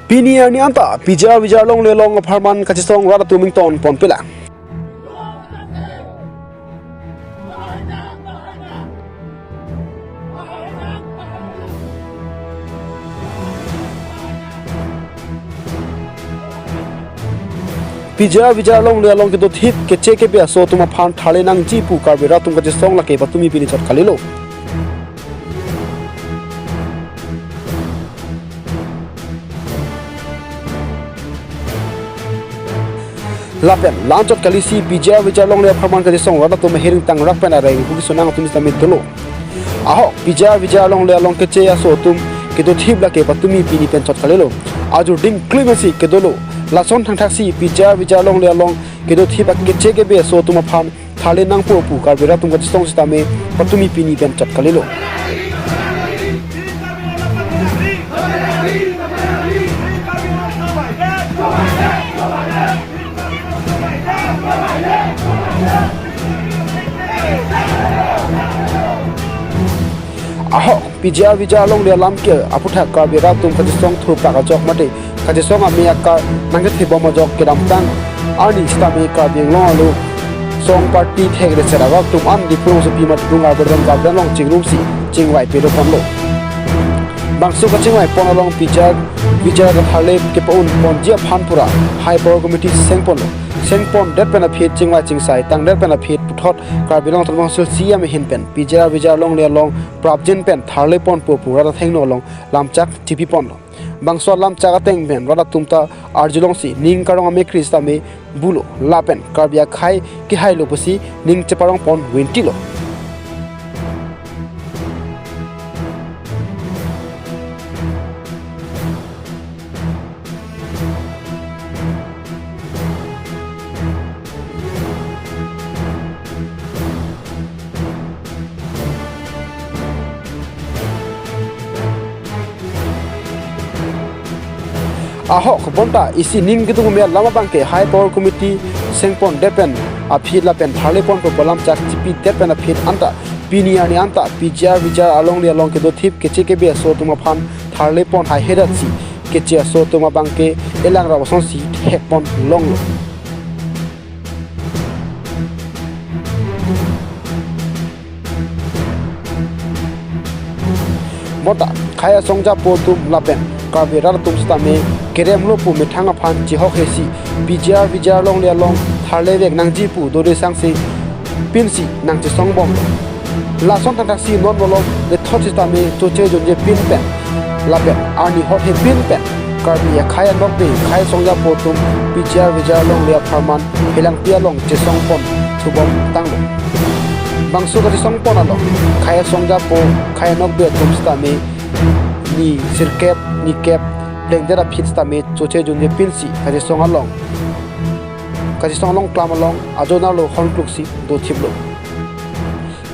Pini arni anta PGR VGR long lelong apharman kachesong rada tu ington pon pila. PGR VGR long lelong ke do thip ke che ke be so tuma phan thale nang ji pu kar be ra tum kachesong la ke ba tumi pini chot khalilo. Lapen lanchot kalisi PGR VGR long le apharman kachesong rada tum hering tang rak pen arai ku sonang tumi samit dolo. Aho PGR VGR long le long ke che ya so tum ke do thip la ke ba tumi pini pen chot khalilo. Aju ding clemency ke dolo lason thang taksi PGR VGR long le long ke do thiba ke che ke be so tuma phan thale nang pu pu kar be ra tum kachesong stame ba tumi pini pen chot khalilo. Aho PGR VGR long le lam ke aputha ka bera tum kachesong thu pa ka jok mate kachesong a me ka nange thibo ma jok ke ram tang arni stame ka beng lo lo song party thegre chera ga tum an di pro so pi mat dunga berdan ka dan long chingrum si chingwai pe do pon lo bangsu ka chingwai pon long PGR VGR ka thale ke pon jia phan pura high power committee sengpon lo sengpon det pen a phet chingwai chingsai tang det pen a phet puthot ka bilong tong sul siam hin pen PGR VGR long le long prabjen pen tharle pon pu pu ra thengno long lamchak tipi pon lo bangso lamchak ateng pen ra tumta arjulong si ning karong ame krista me bulo lapen karbia khai ki hai lo pusi ning cheparong pon winti lo Aho khobonta isi ning gitu me lama bangke high power committee sengpon depen a phila pen thale pon ko balam chak chipi depen a phit anta Pini arni anta PGR VGR along le along ke do thip ke che ke be so tuma phan thale pon hai hedat si ke che so tuma bangke elang ra wason si thek pon long lo mota khaya songja po tum lapen ka vera tum stame kerem lo pu mithanga phan chi ho khesi PGR VGR long le long tharle vek nang ji pu do de sang se pin si nang che song bom la son ta si non bolom de thot stame to che jo je pin pen la pe arni hot he pin pen kar bi khaya nok de khai songja po tum PGR VGR long le apharman helang pia long che song pon thubom tang lo bangsu ka song pon alo khaya songja po khaya nok de tum stame ni sirkep ni kep lengdera phit stame choche junje pinsi kachesong along klam along ajona lo honkluk si do thiblo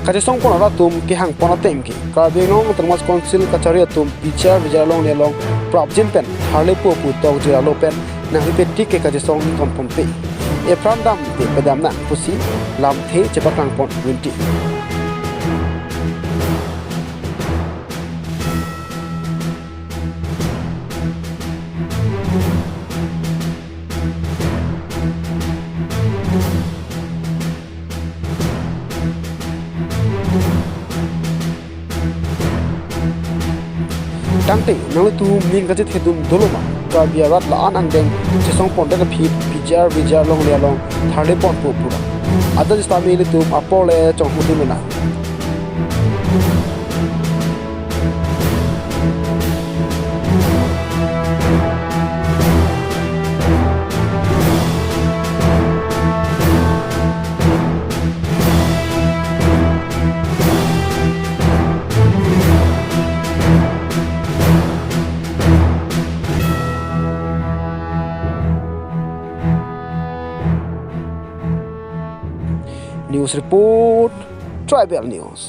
kachesong pon ara tum ki hang pon atem ki ka bengong termas council kacharia tum PGR VGR long le long prabjen pen harle po pu tok jira lo pen na ripe tik ke kachesong ni kon pon pe e pramdam te pedam na pusi lam the chepakang pon winti tangte nang tu ming ka che thedum doloma ka biarat la an angdeng chesong pon da phi PGR VGR long le long thale pon pu pura ada sta me le tu apole chong hu du na News Report Tribal News.